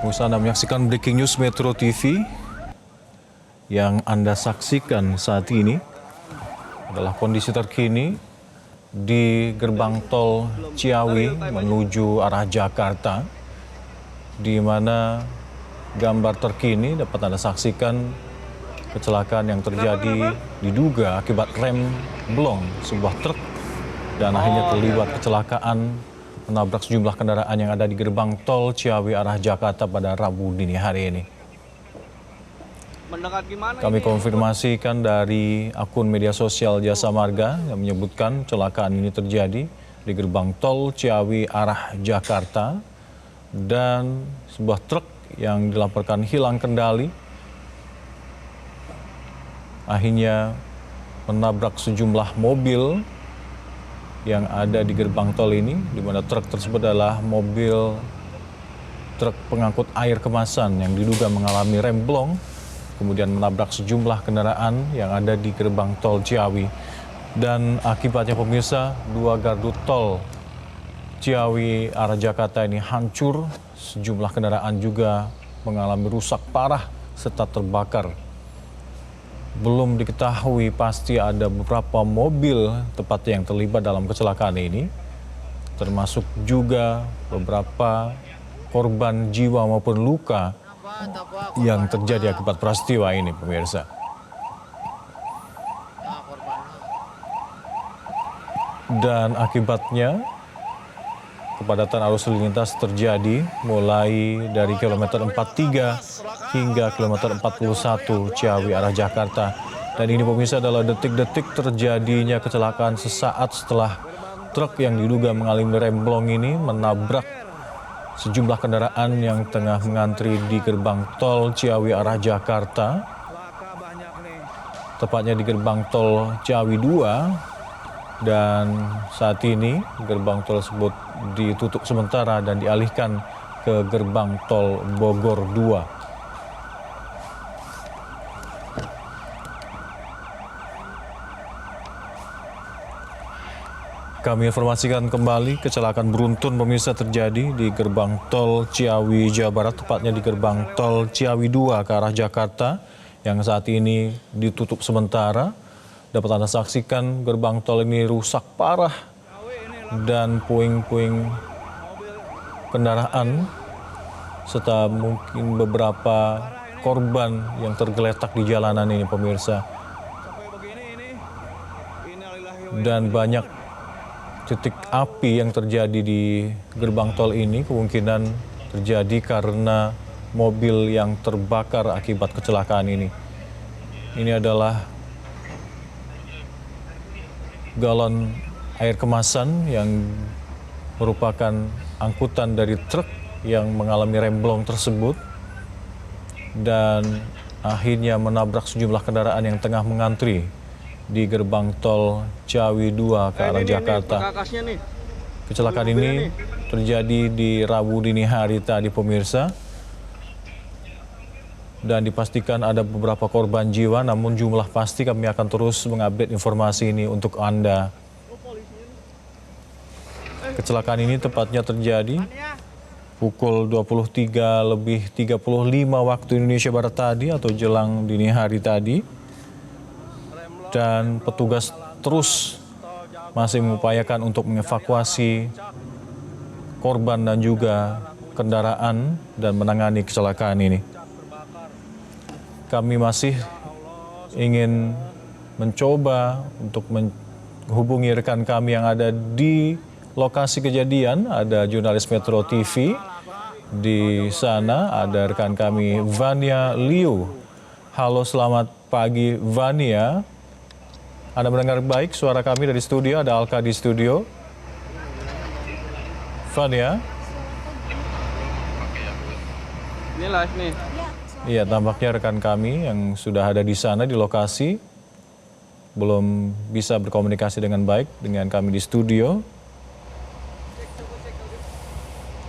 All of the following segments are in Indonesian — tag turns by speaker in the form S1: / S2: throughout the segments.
S1: Pemirsa, Anda menyaksikan Breaking News Metro TV. Yang Anda saksikan saat ini adalah kondisi terkini di gerbang tol Ciawi menuju arah Jakarta, di mana gambar terkini dapat Anda saksikan kecelakaan yang terjadi diduga akibat rem blong sebuah truk dan akhirnya terlibat kecelakaan menabrak sejumlah kendaraan yang ada di gerbang tol Ciawi arah Jakarta pada Rabu dini hari ini. Kami konfirmasikan dari akun media sosial Jasa Marga yang menyebutkan kecelakaan ini terjadi di gerbang tol Ciawi arah Jakarta dan sebuah truk yang dilaporkan hilang kendali akhirnya menabrak sejumlah mobil yang ada di gerbang tol ini, di mana truk tersebut adalah mobil truk pengangkut air kemasan yang diduga mengalami rem blong, kemudian menabrak sejumlah kendaraan yang ada di gerbang tol Ciawi. Dan akibatnya pemirsa, dua gardu tol Ciawi arah Jakarta ini hancur, sejumlah kendaraan juga mengalami rusak parah serta terbakar. Belum diketahui pasti ada beberapa mobil tepatnya yang terlibat dalam kecelakaan ini, termasuk juga beberapa korban jiwa maupun luka yang terjadi akibat peristiwa ini, pemirsa. Dan akibatnya kepadatan arus lalu lintas terjadi mulai dari kilometer 43 hingga kilometer 41 Ciawi arah Jakarta. Dan ini pemirsa adalah detik-detik terjadinya kecelakaan sesaat setelah truk yang diduga mengalami rem blong ini menabrak sejumlah kendaraan yang tengah mengantri di gerbang tol Ciawi arah Jakarta, tepatnya di gerbang tol Ciawi 2, dan saat ini gerbang tol tersebut ditutup sementara dan dialihkan ke gerbang tol Bogor 2. Kami informasikan kembali kecelakaan beruntun pemirsa terjadi di gerbang tol Ciawi Jawa Barat, tepatnya di gerbang tol Ciawi 2 ke arah Jakarta yang saat ini ditutup sementara. Dapat Anda saksikan gerbang tol ini rusak parah dan puing-puing kendaraan serta mungkin beberapa korban yang tergeletak di jalanan ini pemirsa. Dan banyak titik api yang terjadi di gerbang tol ini kemungkinan terjadi karena mobil yang terbakar akibat kecelakaan ini. Ini adalah galon air kemasan yang merupakan angkutan dari truk yang mengalami rem blong tersebut dan akhirnya menabrak sejumlah kendaraan yang tengah mengantri di gerbang tol Ciawi 2 ke arah Jakarta. Kecelakaan ini terjadi di Rabu dini hari tadi pemirsa, dan dipastikan ada beberapa korban jiwa, namun jumlah pasti kami akan terus mengupdate informasi ini untuk Anda. Kecelakaan ini tepatnya terjadi pukul 23:35 waktu Indonesia Barat tadi atau jelang dini hari tadi. Dan petugas terus masih mengupayakan untuk mengevakuasi korban dan juga kendaraan dan menangani kecelakaan ini. Kami masih ingin mencoba untuk menghubungi rekan kami yang ada di lokasi kejadian. Ada jurnalis Metro TV di sana, ada rekan kami Vania Liu. Halo, selamat pagi Vania. Anda mendengar baik suara kami dari studio, ada Alka di studio. Vania?
S2: Ini live nih.
S1: Iya, tampaknya rekan kami yang sudah ada di sana di lokasi belum bisa berkomunikasi dengan baik dengan kami di studio.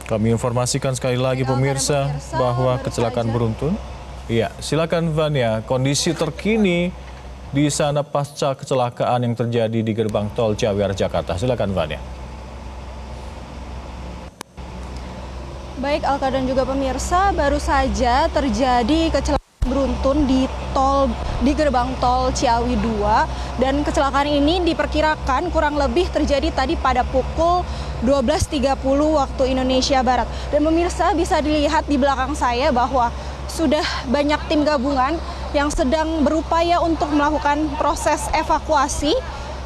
S1: Kami informasikan sekali lagi pemirsa bahwa kecelakaan beruntun. Iya, silakan Vania, kondisi terkini di sana pasca kecelakaan yang terjadi di gerbang tol Ciawi arah Jakarta. Silakan Vania.
S3: Baik Alka dan juga pemirsa, baru saja terjadi kecelakaan beruntun di gerbang tol Ciawi 2 dan kecelakaan ini diperkirakan kurang lebih terjadi tadi pada pukul 12.30 waktu Indonesia Barat. Dan pemirsa bisa dilihat di belakang saya bahwa sudah banyak tim gabungan yang sedang berupaya untuk melakukan proses evakuasi,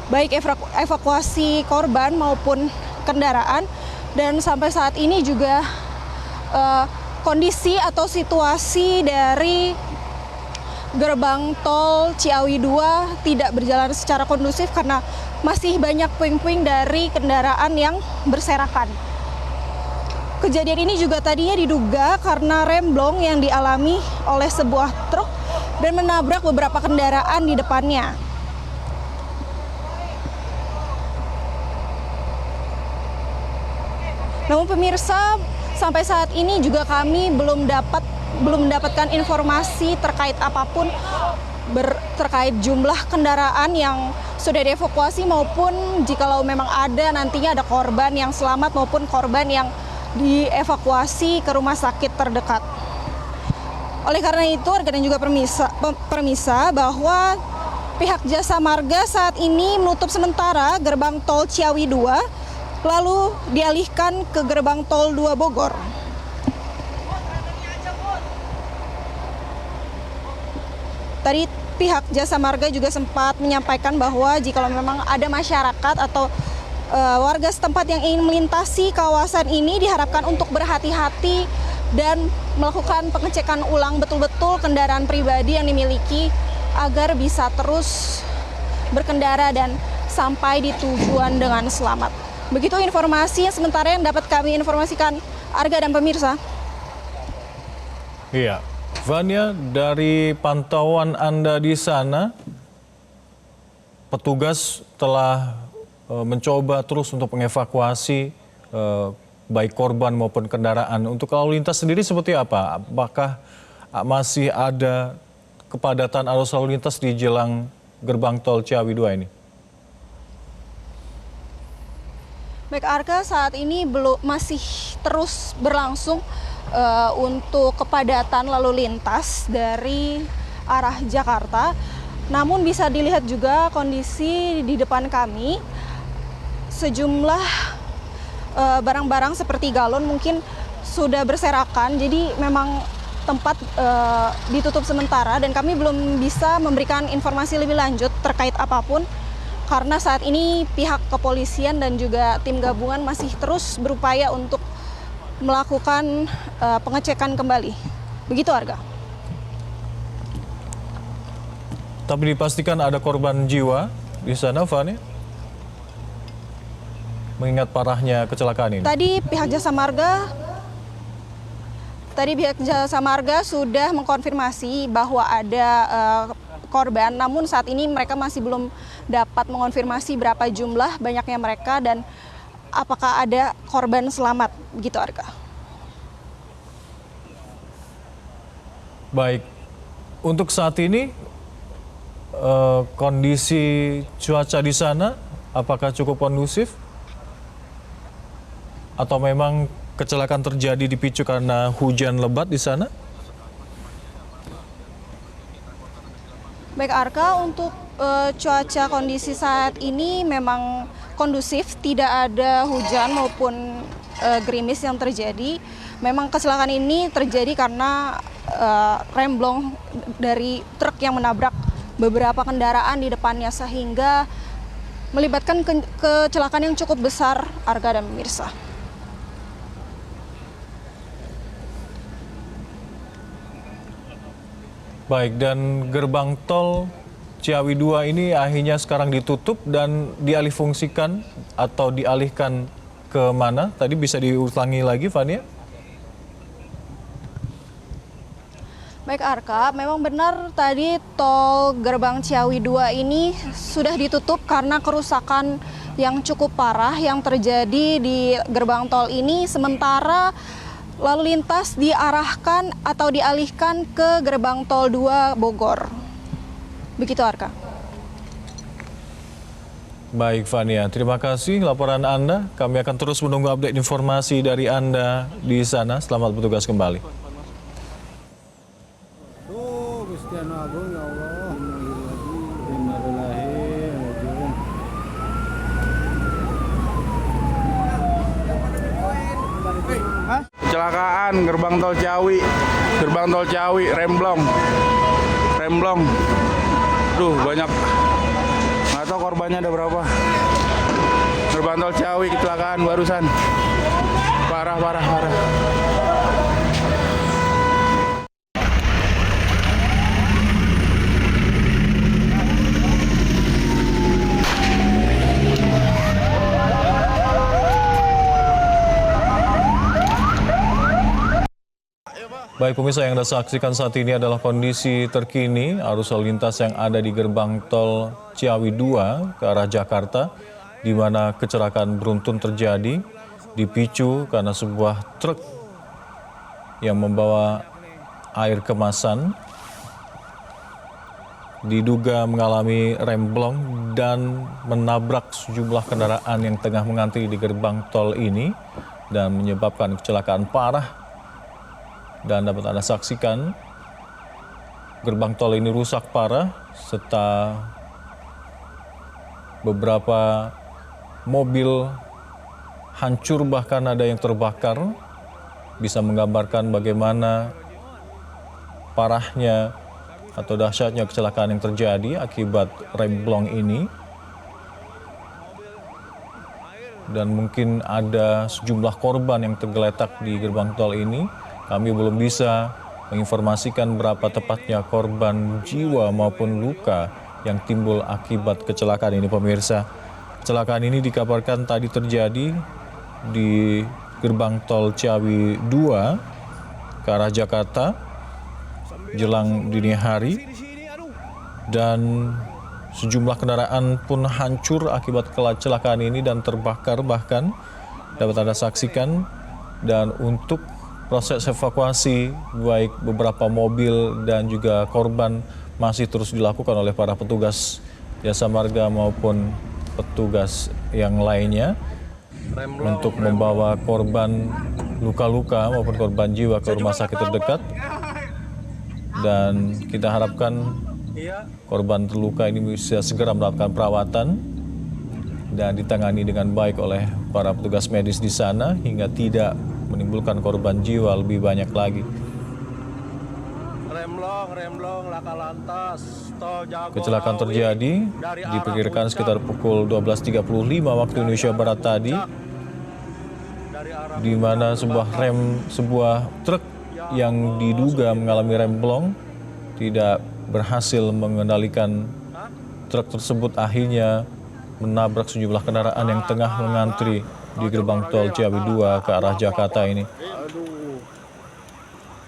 S3: baik evakuasi korban maupun kendaraan. Dan sampai saat ini juga kondisi atau situasi dari gerbang tol Ciawi 2 tidak berjalan secara kondusif karena masih banyak puing-puing dari kendaraan yang berserakan. Kejadian ini juga tadinya diduga karena remblong yang dialami oleh sebuah truk dan menabrak beberapa kendaraan di depannya. Namun pemirsa, sampai saat ini juga kami belum mendapatkan informasi terkait apapun terkait jumlah kendaraan yang sudah dievakuasi maupun jikalau memang ada nantinya ada korban yang selamat maupun korban yang dievakuasi ke rumah sakit terdekat. Oleh karena itu, rekan dan juga permisa bahwa pihak Jasa Marga saat ini menutup sementara gerbang tol Ciawi 2 lalu dialihkan ke gerbang tol 2 Bogor. Tadi pihak Jasa Marga juga sempat menyampaikan bahwa jika memang ada masyarakat atau warga setempat yang ingin melintasi kawasan ini diharapkan untuk berhati-hati dan melakukan pengecekan ulang betul-betul kendaraan pribadi yang dimiliki agar bisa terus berkendara dan sampai di tujuan dengan selamat. Begitu informasi yang sementara yang dapat kami informasikan, Arga dan pemirsa.
S1: Iya, Vania, dari pantauan Anda di sana, petugas telah mencoba terus untuk mengevakuasi baik korban maupun kendaraan. Untuk lalu lintas sendiri seperti apa? Apakah masih ada kepadatan arus lalu lintas di jelang gerbang tol Ciawi 2 ini?
S3: Baik Arka, saat ini masih terus berlangsung untuk kepadatan lalu lintas dari arah Jakarta. Namun bisa dilihat juga kondisi di depan kami, sejumlah barang-barang seperti galon mungkin sudah berserakan. Jadi memang tempat ditutup sementara dan kami belum bisa memberikan informasi lebih lanjut terkait apapun. Karena saat ini pihak kepolisian dan juga tim gabungan masih terus berupaya untuk melakukan pengecekan kembali. Begitu Arga.
S1: Tapi dipastikan ada korban jiwa di sana, Fani? Mengingat parahnya kecelakaan ini.
S3: Tadi pihak Jasa Marga sudah mengkonfirmasi bahwa ada korban, namun saat ini mereka masih belum dapat mengonfirmasi berapa jumlah banyaknya mereka dan apakah ada korban selamat, begitu Arga.
S1: Baik, untuk saat ini kondisi cuaca di sana apakah cukup kondusif? Atau memang kecelakaan terjadi dipicu karena hujan lebat di sana?
S3: Baik Arka, untuk cuaca kondisi saat ini memang kondusif, tidak ada hujan maupun gerimis yang terjadi. Memang kecelakaan ini terjadi karena remblong dari truk yang menabrak beberapa kendaraan di depannya sehingga melibatkan kecelakaan yang cukup besar, Arga dan pemirsa.
S1: Baik, dan gerbang tol Ciawi 2 ini akhirnya sekarang ditutup dan dialihfungsikan atau dialihkan ke mana? Tadi bisa diulangi lagi, Fania?
S3: Baik Arka, memang benar tadi tol gerbang Ciawi 2 ini sudah ditutup karena kerusakan yang cukup parah yang terjadi di gerbang tol ini, sementara lalu lintas diarahkan atau dialihkan ke gerbang tol 2 Bogor. Begitu Arka.
S1: Baik Fania, terima kasih laporan Anda. Kami akan terus menunggu update informasi dari Anda di sana. Selamat bertugas kembali.
S4: Gusti anu agung ya Allah, innalillahi wa inna ilaihi raji'un.
S5: Kecelakaan gerbang tol Ciawi, remblong. Duh, banyak. Nggak tahu korbannya ada berapa. Gerbang tol Ciawi kecelakaan barusan. Parah.
S1: Baik pemirsa, yang Anda saksikan saat ini adalah kondisi terkini arus lalu lintas yang ada di gerbang tol Ciawi 2 ke arah Jakarta, di mana kecelakaan beruntun terjadi dipicu karena sebuah truk yang membawa air kemasan diduga mengalami remblong dan menabrak sejumlah kendaraan yang tengah mengantri di gerbang tol ini dan menyebabkan kecelakaan parah. Dan dapat Anda saksikan gerbang tol ini rusak parah serta beberapa mobil hancur, bahkan ada yang terbakar. Bisa menggambarkan bagaimana parahnya atau dahsyatnya kecelakaan yang terjadi akibat remblong ini. Dan mungkin ada sejumlah korban yang tergeletak di gerbang tol ini. Kami belum bisa menginformasikan berapa tepatnya korban jiwa maupun luka yang timbul akibat kecelakaan ini pemirsa. Kecelakaan ini dikabarkan tadi terjadi di gerbang tol Ciawi 2 ke arah Jakarta jelang dini hari. Dan sejumlah kendaraan pun hancur akibat kecelakaan ini dan terbakar bahkan dapat Anda saksikan. Dan untuk proses evakuasi baik beberapa mobil dan juga korban masih terus dilakukan oleh para petugas jasa marga maupun petugas yang lainnya untuk membawa korban luka-luka maupun korban jiwa ke rumah sakit terdekat. Dan kita harapkan korban terluka ini bisa segera mendapatkan perawatan dan ditangani dengan baik oleh para petugas medis di sana hingga tidak menimbulkan korban jiwa lebih banyak lagi.
S4: Remblong laka lantas tol Jagorawi.
S1: Kecelakaan terjadi diperkirakan sekitar pukul 12.35 waktu Indonesia Barat tadi, di mana sebuah truk yang diduga mengalami remblong tidak berhasil mengendalikan truk tersebut, akhirnya menabrak sejumlah kendaraan yang tengah mengantri di gerbang tol Ciawi 2 ke arah Jakarta ini.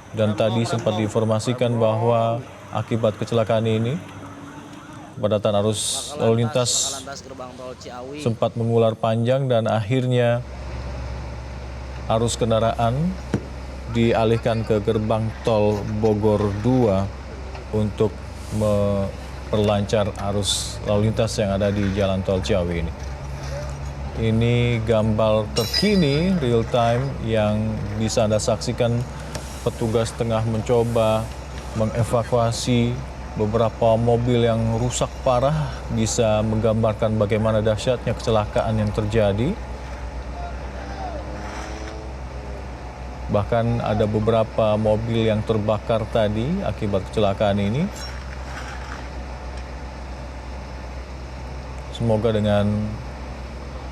S1: Dan tadi sempat diinformasikan bahwa akibat kecelakaan ini kepadatan arus lalu lintas sempat mengular panjang dan akhirnya arus kendaraan dialihkan ke gerbang tol Bogor 2 untuk memperlancar arus lalu lintas yang ada di jalan tol Ciawi ini. Ini gambar terkini real time yang bisa Anda saksikan. Petugas tengah mencoba mengevakuasi beberapa mobil yang rusak parah, bisa menggambarkan bagaimana dahsyatnya kecelakaan yang terjadi. Bahkan ada beberapa mobil yang terbakar tadi akibat kecelakaan ini. Semoga dengan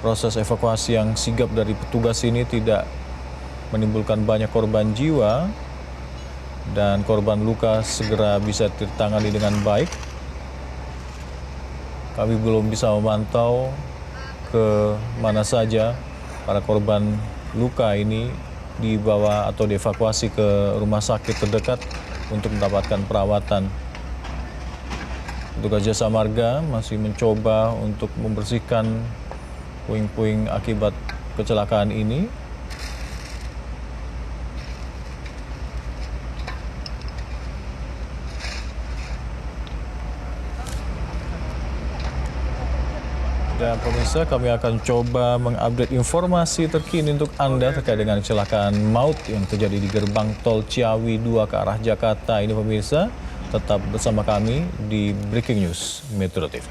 S1: proses evakuasi yang sigap dari petugas ini tidak menimbulkan banyak korban jiwa dan korban luka segera bisa ditangani dengan baik. Kami belum bisa memantau ke mana saja para korban luka ini dibawa atau dievakuasi ke rumah sakit terdekat untuk mendapatkan perawatan. Petugas jasa marga masih mencoba untuk membersihkan puing-puing akibat kecelakaan ini. Dan pemirsa, kami akan coba mengupdate informasi terkini untuk Anda terkait dengan kecelakaan maut yang terjadi di gerbang tol Ciawi 2 ke arah Jakarta. Ini pemirsa, tetap bersama kami di Breaking News Metro TV.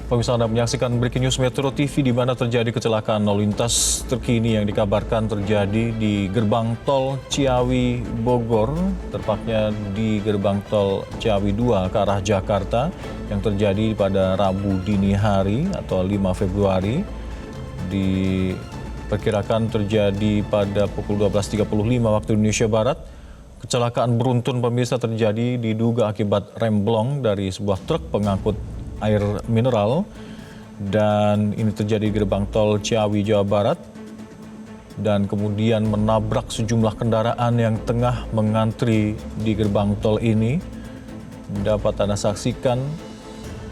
S1: Pemirsa, Anda menyaksikan Breaking News Metro TV di mana terjadi kecelakaan lalu lintas terkini yang dikabarkan terjadi di gerbang tol Ciawi Bogor, tepatnya di gerbang tol Ciawi 2 ke arah Jakarta yang terjadi pada Rabu dini hari atau 5 Februari. Diperkirakan terjadi pada pukul 12.35 waktu Indonesia Barat. Kecelakaan beruntun pemirsa terjadi diduga akibat remblong dari sebuah truk pengangkut air mineral, dan ini terjadi di gerbang tol Ciawi, Jawa Barat, dan kemudian menabrak sejumlah kendaraan yang tengah mengantri di gerbang tol ini. Dapat Anda saksikan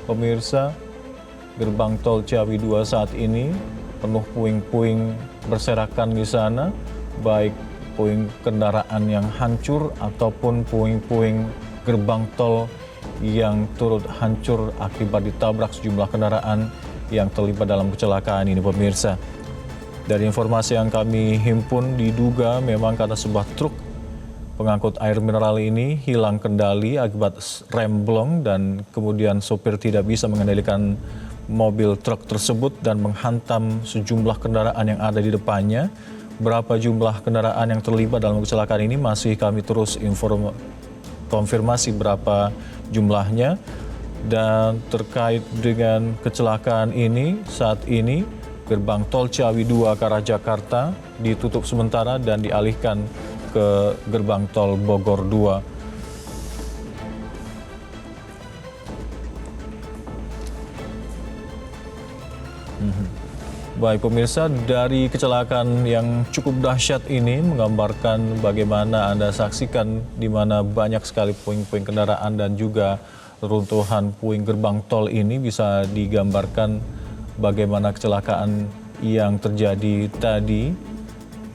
S1: pemirsa, gerbang tol Ciawi 2 saat ini penuh puing-puing berserakan di sana, baik puing kendaraan yang hancur ataupun puing-puing gerbang tol yang turut hancur akibat ditabrak sejumlah kendaraan yang terlibat dalam kecelakaan ini pemirsa. Dari informasi yang kami himpun, diduga memang karena sebuah truk pengangkut air mineral ini hilang kendali akibat remblong dan kemudian sopir tidak bisa mengendalikan mobil truk tersebut dan menghantam sejumlah kendaraan yang ada di depannya. Berapa jumlah kendaraan yang terlibat dalam kecelakaan ini masih kami terus konfirmasi berapa jumlahnya. Dan terkait dengan kecelakaan ini, saat ini gerbang tol Ciawi 2 ke arah Jakarta ditutup sementara dan dialihkan ke gerbang tol Bogor 2. Baik pemirsa, dari kecelakaan yang cukup dahsyat ini menggambarkan bagaimana Anda saksikan di mana banyak sekali puing-puing kendaraan dan juga runtuhan puing gerbang tol ini, bisa digambarkan bagaimana kecelakaan yang terjadi tadi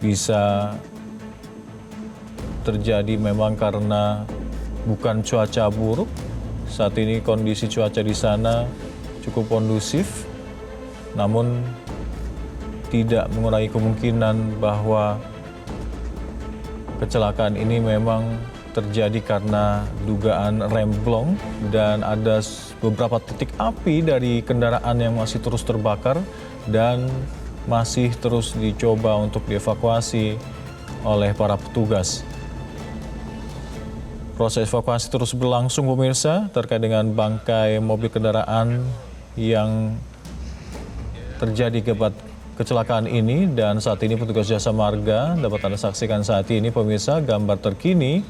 S1: bisa terjadi memang karena bukan cuaca buruk. Saat ini kondisi cuaca di sana cukup kondusif, namun tidak mengurangi kemungkinan bahwa kecelakaan ini memang terjadi karena dugaan remblong dan ada beberapa titik api dari kendaraan yang masih terus terbakar dan masih terus dicoba untuk dievakuasi oleh para petugas. Proses evakuasi terus berlangsung pemirsa terkait dengan bangkai mobil kendaraan yang terjadi akibat kecelakaan ini, dan saat ini petugas jasa marga dapat Anda saksikan saat ini pemirsa gambar terkini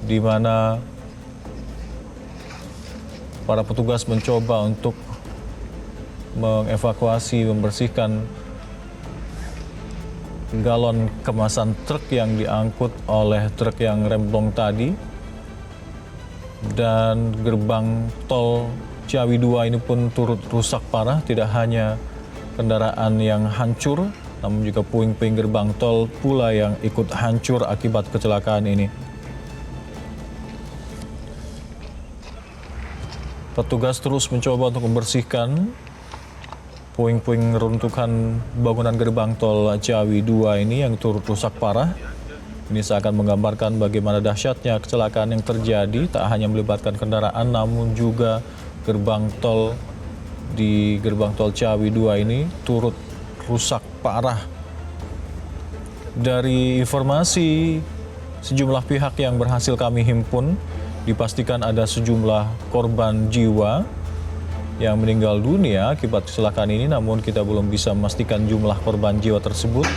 S1: di mana para petugas mencoba untuk mengevakuasi, membersihkan galon kemasan truk yang diangkut oleh truk yang remblong tadi. Dan gerbang tol Ciawi 2 ini pun turut rusak parah, tidak hanya kendaraan yang hancur, namun juga puing-puing gerbang tol pula yang ikut hancur akibat kecelakaan ini. Petugas terus mencoba untuk membersihkan puing-puing runtuhan bangunan gerbang tol Ciawi 2 ini yang turut rusak parah. Ini seakan menggambarkan bagaimana dahsyatnya kecelakaan yang terjadi, tak hanya melibatkan kendaraan namun juga gerbang tol di gerbang tol Ciawi 2 ini turut rusak parah. Dari informasi sejumlah pihak yang berhasil kami himpun, dipastikan ada sejumlah korban jiwa yang meninggal dunia akibat kecelakaan ini, namun kita belum bisa memastikan jumlah korban jiwa tersebut.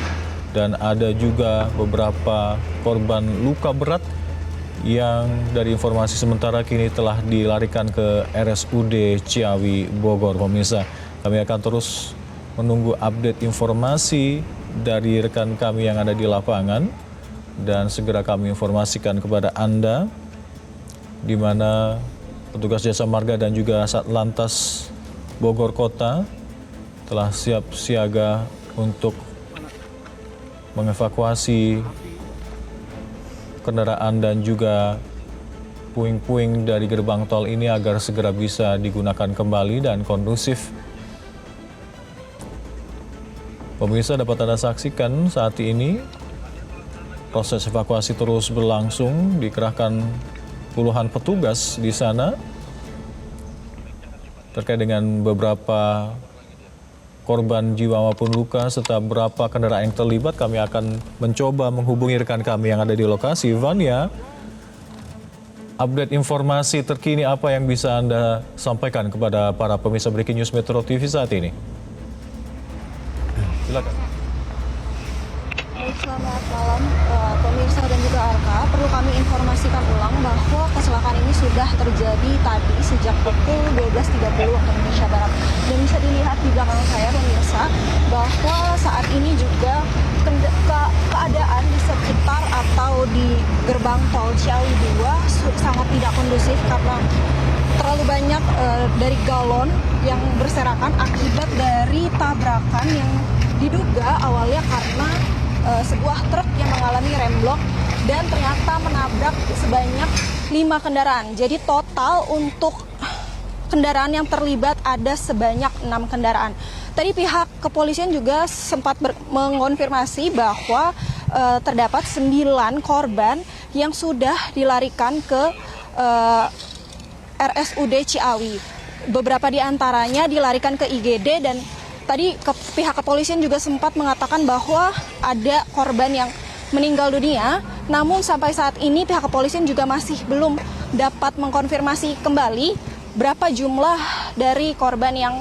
S1: Dan ada juga beberapa korban luka berat yang dari informasi sementara kini telah dilarikan ke RSUD Ciawi Bogor. Pemirsa, kami akan terus menunggu update informasi dari rekan kami yang ada di lapangan dan segera kami informasikan kepada Anda di mana petugas jasa marga dan juga Satlantas Bogor Kota telah siap siaga untuk mengevakuasi kendaraan dan juga puing-puing dari gerbang tol ini agar segera bisa digunakan kembali dan kondusif. Pemirsa, dapat Anda saksikan saat ini proses evakuasi terus berlangsung, dikerahkan puluhan petugas di sana terkait dengan beberapa korban jiwa maupun luka serta berapa kendaraan yang terlibat. Kami akan mencoba menghubungi rekan kami yang ada di lokasi. Vania, update informasi terkini apa yang bisa Anda sampaikan kepada para pemirsa Breaking News Metro TV saat ini? Silakan.
S3: Selamat malam pemirsa dan juga Arka. Perlu kami informasikan ulang bahwa kecelakaan ini sudah terjadi tadi sejak pukul 12.30 waktu Indonesia Barat. Dan bisa dilihat di belakang saya pemirsa bahwa saat ini juga keadaan di sekitar atau di gerbang tol Ciawi 2 sangat tidak kondusif karena terlalu banyak dari galon yang berserakan akibat dari tabrakan yang diduga awalnya karena sebuah truk yang mengalami remblong dan ternyata menabrak sebanyak 5 kendaraan. Jadi total untuk kendaraan yang terlibat ada sebanyak 6 kendaraan. Tadi pihak kepolisian juga sempat mengonfirmasi bahwa terdapat 9 korban yang sudah dilarikan ke RSUD Ciawi. Beberapa di antaranya dilarikan ke IGD dan tadi pihak kepolisian juga sempat mengatakan bahwa ada korban yang meninggal dunia, namun sampai saat ini pihak kepolisian juga masih belum dapat mengkonfirmasi kembali berapa jumlah dari korban yang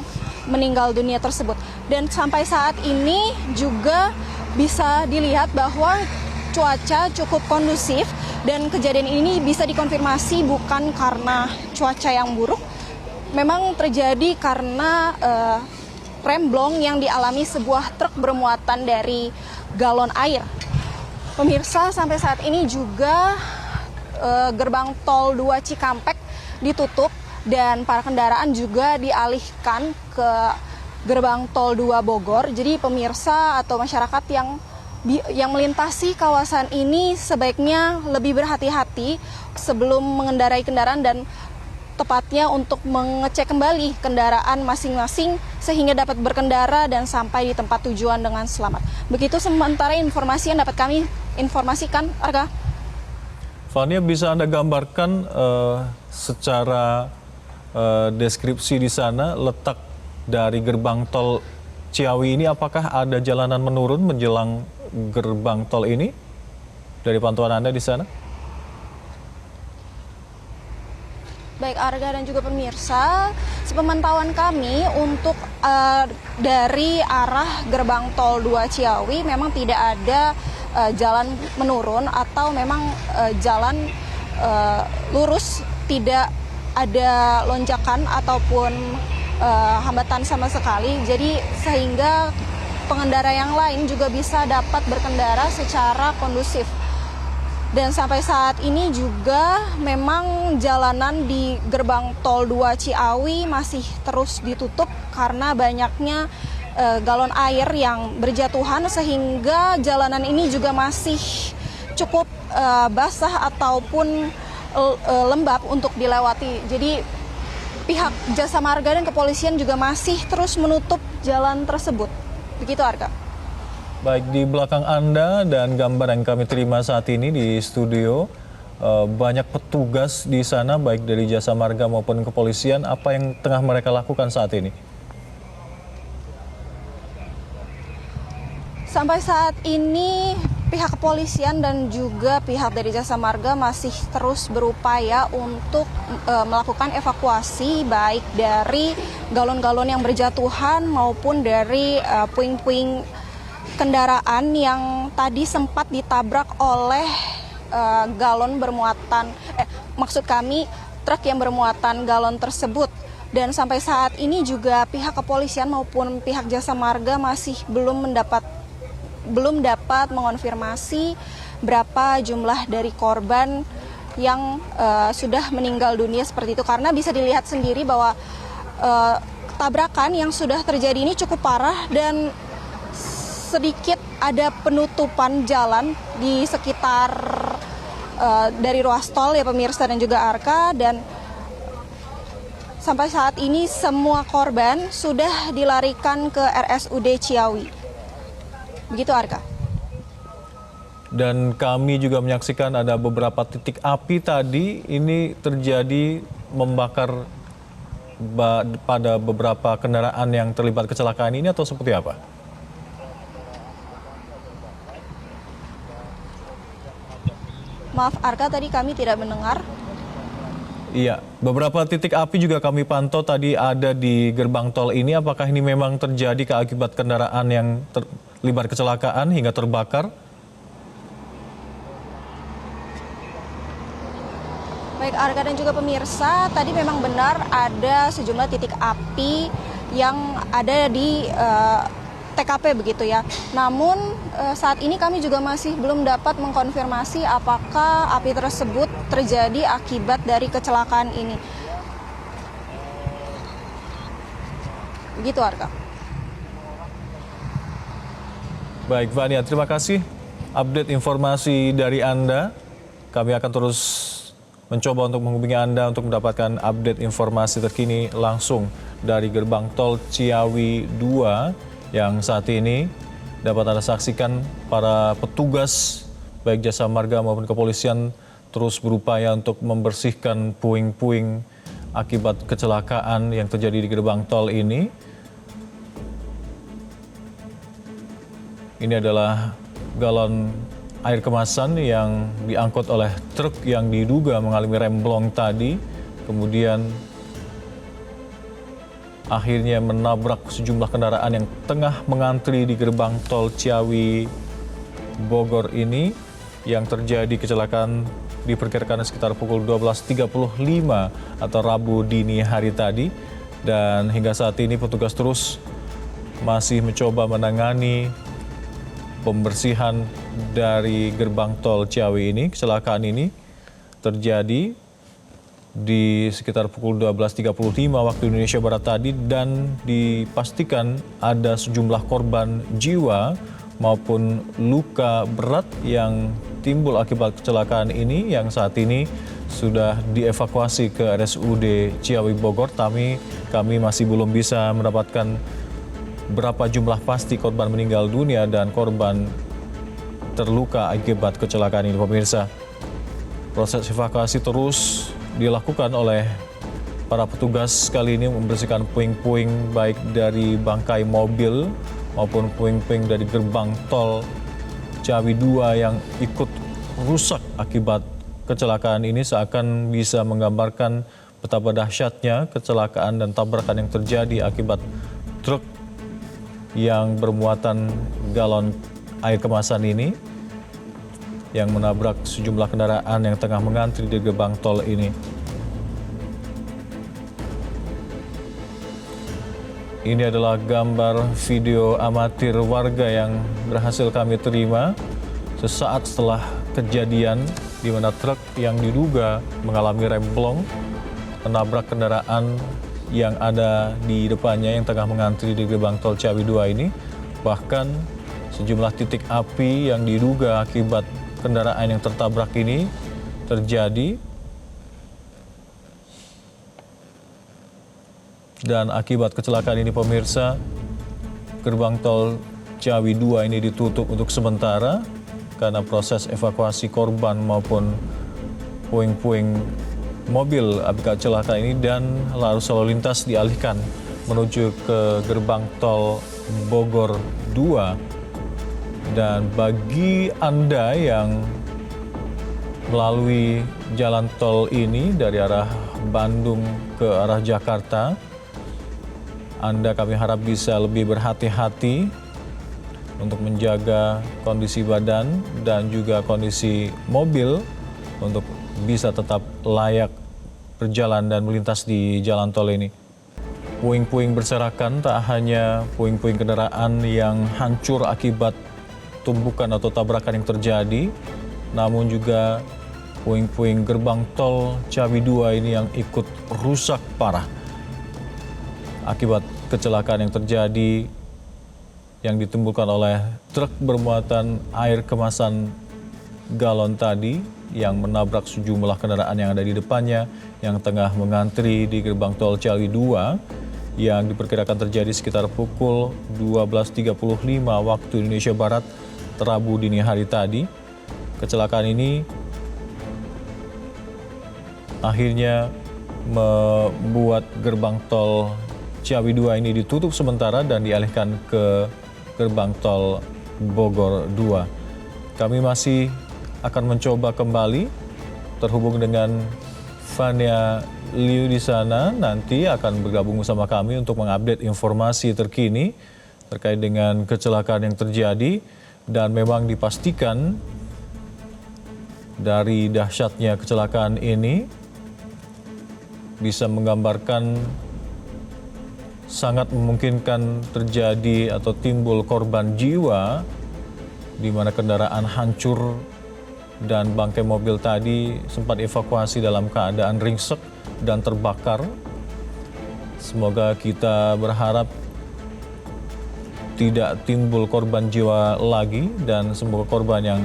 S3: meninggal dunia tersebut. Dan sampai saat ini juga bisa dilihat bahwa cuaca cukup kondusif dan kejadian ini bisa dikonfirmasi bukan karena cuaca yang buruk, memang terjadi karena remblong yang dialami sebuah truk bermuatan dari galon air. Pemirsa, sampai saat ini juga gerbang tol 2 Cikampek ditutup dan para kendaraan juga dialihkan ke gerbang tol 2 Bogor. Jadi pemirsa atau masyarakat yang melintasi kawasan ini sebaiknya lebih berhati-hati sebelum mengendarai kendaraan dan tepatnya untuk mengecek kembali kendaraan masing-masing sehingga dapat berkendara dan sampai di tempat tujuan dengan selamat. Begitu sementara informasi yang dapat kami informasikan, Arga.
S1: Fania, bisa Anda gambarkan secara deskripsi di sana letak dari gerbang tol Ciawi ini, apakah ada jalanan menurun menjelang gerbang tol ini dari pantauan Anda di sana?
S3: Baik Arga dan juga pemirsa, sepemantauan kami untuk dari arah gerbang tol 2 Ciawi memang tidak ada jalan menurun atau memang jalan lurus, tidak ada lonjakan ataupun hambatan sama sekali. Jadi sehingga pengendara yang lain juga bisa dapat berkendara secara kondusif. Dan sampai saat ini juga memang jalanan di gerbang tol 2 Ciawi masih terus ditutup karena banyaknya galon air yang berjatuhan sehingga jalanan ini juga masih cukup basah ataupun lembab untuk dilewati. Jadi pihak Jasa Marga dan kepolisian juga masih terus menutup jalan tersebut. Begitu Arga.
S1: Baik, di belakang Anda dan gambar yang kami terima saat ini di studio, banyak petugas di sana baik dari Jasa Marga maupun kepolisian. Apa yang tengah mereka lakukan saat ini?
S3: Sampai saat ini pihak kepolisian dan juga pihak dari Jasa Marga masih terus berupaya untuk melakukan evakuasi baik dari galon-galon yang berjatuhan maupun dari puing-puing kendaraan yang tadi sempat ditabrak oleh galon bermuatan, truk yang bermuatan galon tersebut. Dan sampai saat ini juga pihak kepolisian maupun pihak Jasa Marga masih belum dapat mengonfirmasi berapa jumlah dari korban yang sudah meninggal dunia seperti itu. Karena bisa dilihat sendiri bahwa tabrakan yang sudah terjadi ini cukup parah dan sedikit ada penutupan jalan di sekitar dari ruas tol ya pemirsa dan juga Arka, dan sampai saat ini semua korban sudah dilarikan ke RSUD Ciawi. Begitu Arka.
S1: Dan kami juga menyaksikan ada beberapa titik api tadi ini terjadi membakar pada beberapa kendaraan yang terlibat kecelakaan ini atau seperti apa?
S3: Maaf Arka, tadi kami tidak mendengar.
S1: Iya, beberapa titik api juga kami pantau tadi ada di gerbang tol ini. Apakah ini memang terjadi akibat kendaraan yang terlibat kecelakaan hingga terbakar?
S3: Baik Arka dan juga pemirsa, tadi memang benar ada sejumlah titik api yang ada di TKP begitu ya. Namun saat ini kami juga masih belum dapat mengkonfirmasi apakah api tersebut terjadi akibat dari kecelakaan ini. Begitu Arka.
S1: Baik Vania, terima kasih update informasi dari Anda. Kami akan terus mencoba untuk menghubungi Anda untuk mendapatkan update informasi terkini langsung dari gerbang tol Ciawi 2 yang saat ini dapat Anda saksikan para petugas baik jasa marga maupun kepolisian terus berupaya untuk membersihkan puing-puing akibat kecelakaan yang terjadi di gerbang tol ini. Ini adalah galon air kemasan yang diangkut oleh truk yang diduga mengalami remblong tadi, kemudian akhirnya menabrak sejumlah kendaraan yang tengah mengantri di gerbang tol Ciawi Bogor ini. Yang terjadi kecelakaan diperkirakan sekitar pukul 12.35 atau Rabu dini hari tadi, dan hingga saat ini petugas terus masih mencoba menangani pembersihan dari gerbang tol Ciawi ini. Kecelakaan ini terjadi di sekitar pukul 12.35 waktu Indonesia Barat tadi, dan dipastikan ada sejumlah korban jiwa maupun luka berat yang timbul akibat kecelakaan ini yang saat ini sudah dievakuasi ke RSUD Ciawi Bogor. Kami masih belum bisa mendapatkan berapa jumlah pasti korban meninggal dunia dan korban terluka akibat kecelakaan ini pemirsa. Proses evakuasi terus dilakukan oleh para petugas kali ini membersihkan puing-puing baik dari bangkai mobil maupun puing-puing dari gerbang tol Ciawi 2 yang ikut rusak akibat kecelakaan ini, seakan bisa menggambarkan betapa dahsyatnya kecelakaan dan tabrakan yang terjadi akibat truk yang bermuatan galon air kemasan ini yang menabrak sejumlah kendaraan yang tengah mengantri di gerbang tol ini. Ini adalah gambar video amatir warga yang berhasil kami terima sesaat setelah kejadian di mana truk yang diduga mengalami remblong menabrak kendaraan yang ada di depannya yang tengah mengantri di gerbang tol Ciawi 2 ini. Bahkan sejumlah titik api yang diduga akibat kendaraan yang tertabrak ini terjadi, dan akibat kecelakaan ini pemirsa, gerbang tol Ciawi 2 ini ditutup untuk sementara karena proses evakuasi korban maupun puing-puing mobil akibat kecelakaan ini, dan arus lalu lintas dialihkan menuju ke gerbang tol Bogor 2. Dan bagi Anda yang melalui jalan tol ini dari arah Bandung ke arah Jakarta, Anda kami harap bisa lebih berhati-hati untuk menjaga kondisi badan dan juga kondisi mobil untuk bisa tetap layak berjalan dan melintas di jalan tol ini. Puing-puing berserakan, tak hanya puing-puing kendaraan yang hancur akibat tumbukan atau tabrakan yang terjadi, namun juga puing-puing gerbang tol Ciawi 2 ini yang ikut rusak parah akibat kecelakaan yang terjadi yang ditimbulkan oleh truk bermuatan air kemasan galon tadi yang menabrak sejumlah kendaraan yang ada di depannya yang tengah mengantri di gerbang tol Ciawi 2 yang diperkirakan terjadi sekitar pukul 12.35 waktu Indonesia Barat Rabu dini hari tadi. Kecelakaan ini akhirnya membuat gerbang tol Ciawi 2 ini ditutup sementara dan dialihkan ke gerbang tol Bogor 2. Kami masih akan mencoba kembali terhubung dengan Vania Liu di sana, nanti akan bergabung bersama kami untuk mengupdate informasi terkini terkait dengan kecelakaan yang terjadi, dan memang dipastikan dari dahsyatnya kecelakaan ini bisa menggambarkan sangat memungkinkan terjadi atau timbul korban jiwa di mana kendaraan hancur dan bangkai mobil tadi sempat evakuasi dalam keadaan ringsek dan terbakar. Semoga kita berharap tidak timbul korban jiwa lagi dan semoga korban yang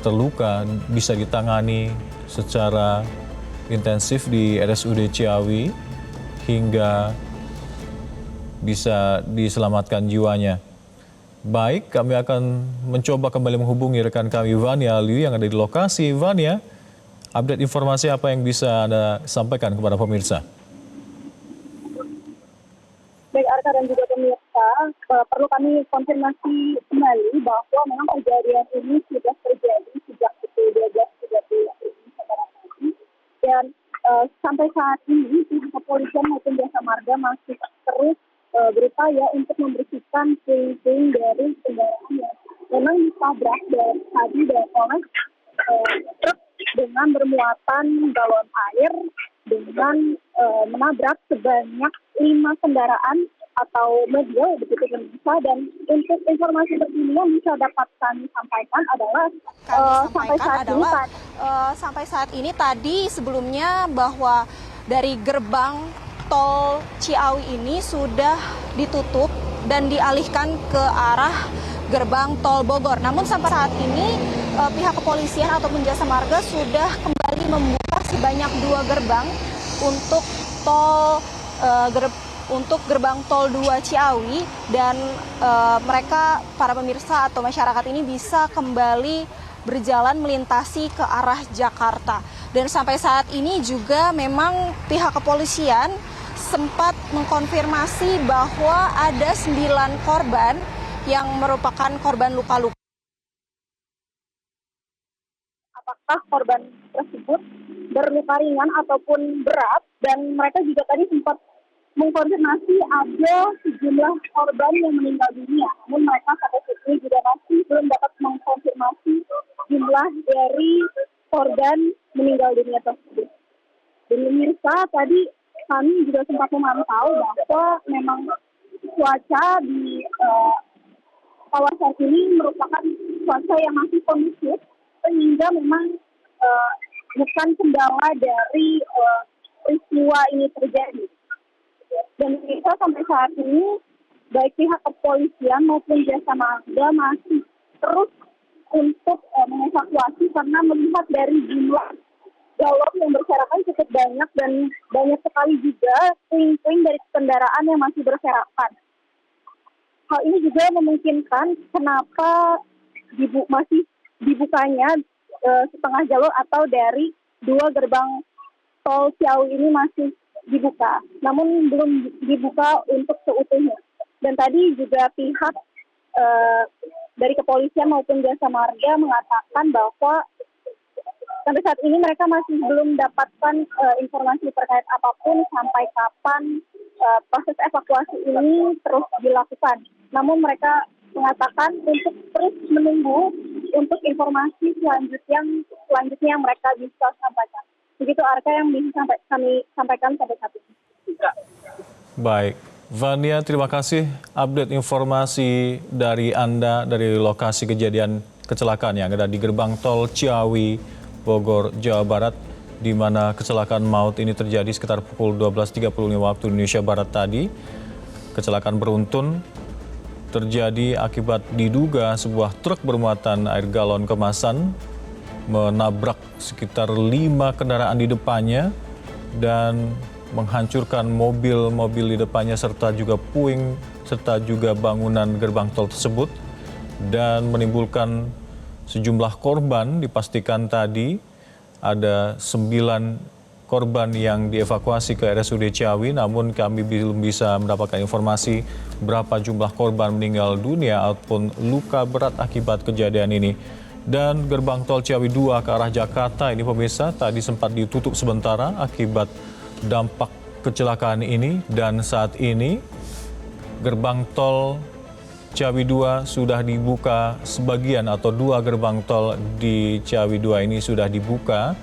S1: terluka bisa ditangani secara intensif di RSUD Ciawi hingga bisa diselamatkan jiwanya. Baik, kami akan mencoba kembali menghubungi rekan kami Vania Liu yang ada di lokasi. Vania, update informasi apa yang bisa Anda sampaikan kepada pemirsa?
S6: Baik Arka dan juga pemirsa, perlu kami konfirmasi kembali bahwa memang kejadian ini sudah terjadi sejak pukul 12.30 dan sampai saat ini pihak kepolisian maupun jasa marga masih terus berupaya untuk membersihkan puing-puing dari kendaraan yang memang ditabrak dari tadi oleh truk dengan bermuatan galon air dengan menabrak sebanyak 5 kendaraan atau mobil begitu pemirsa. Dan untuk informasi terkini yang bisa dapat kami sampaikan adalah
S3: sampai saat ini tadi sebelumnya bahwa dari gerbang tol Ciawi ini sudah ditutup dan dialihkan ke arah gerbang tol Bogor. Namun sampai saat ini pihak kepolisian ataupun jasa marga sudah kembali membuka sebanyak 2 gerbang untuk gerbang tol 2 Ciawi, dan mereka, para pemirsa atau masyarakat ini bisa kembali berjalan melintasi ke arah Jakarta. Dan sampai saat ini juga memang pihak kepolisian sempat mengkonfirmasi bahwa ada 9 korban yang merupakan korban luka-luka.
S6: Apakah korban tersebut berluka ringan ataupun berat, dan mereka juga tadi sempat mengkonfirmasi ada sejumlah korban yang meninggal dunia. Namun mereka sampai saat ini juga masih belum dapat mengkonfirmasi jumlah dari korban meninggal dunia tersebut. Dan pemirsa, tadi kami juga sempat memantau bahwa memang cuaca di kawasan ini merupakan cuaca yang masih kondusif, sehingga memang bukan kendala dari peristiwa ini terjadi. Dan kita sampai saat ini baik pihak kepolisian maupun jasa marga masih terus untuk mengevakuasi karena melihat dari jumlah galon yang berserakan cukup banyak dan banyak sekali juga puing-puing dari kendaraan yang masih berserakan. Hal ini juga memungkinkan kenapa masih dibukanya setengah jalur atau dari 2 gerbang tol Ciawi ini masih dibuka, namun belum dibuka untuk seutuhnya. Dan tadi juga pihak dari kepolisian maupun jasa marga mengatakan bahwa sampai saat ini mereka masih belum dapatkan informasi terkait apapun sampai kapan proses evakuasi ini terus dilakukan. Namun mereka mengatakan untuk terus menunggu untuk informasi selanjutnya yang mereka bisa sampaikan. Begitu Arka yang bisa kami sampaikan sampai saat ini.
S1: Baik, Vania, terima kasih update informasi dari Anda dari lokasi kejadian kecelakaan yang ada di gerbang tol Ciawi, Bogor, Jawa Barat, di mana kecelakaan maut ini terjadi sekitar pukul 12.35 waktu Indonesia Barat tadi. Kecelakaan beruntun terjadi akibat diduga sebuah truk bermuatan air galon kemasan menabrak sekitar 5 kendaraan di depannya dan menghancurkan mobil-mobil di depannya serta juga puing serta juga bangunan gerbang tol tersebut dan menimbulkan sejumlah korban. Dipastikan tadi ada 9 korban yang dievakuasi ke RSUD Ciawi, namun kami belum bisa mendapatkan informasi berapa jumlah korban meninggal dunia ataupun luka berat akibat kejadian ini. Dan gerbang tol Ciawi 2 ke arah Jakarta ini pemirsa tadi sempat ditutup sementara akibat dampak kecelakaan ini, dan saat ini gerbang tol Ciawi 2 sudah dibuka sebagian atau 2 gerbang tol di Ciawi 2 ini sudah dibuka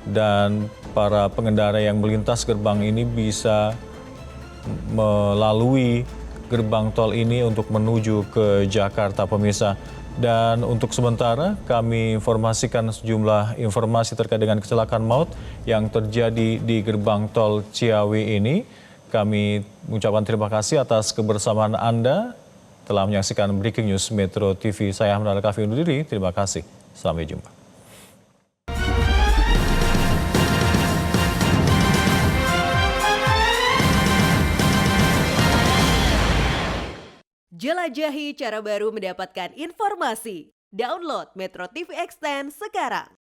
S1: dan para pengendara yang melintas gerbang ini bisa melalui gerbang tol ini untuk menuju ke Jakarta pemirsa. Dan untuk sementara kami informasikan sejumlah informasi terkait dengan kecelakaan maut yang terjadi di gerbang tol Ciawi ini. Kami mengucapkan terima kasih atas kebersamaan Anda telah menyaksikan Breaking News Metro TV. Saya Ahmad Al-Kafi undur diri. Terima kasih. Sampai jumpa.
S7: Jelajahi cara baru mendapatkan informasi. Download Metro TV Extend sekarang.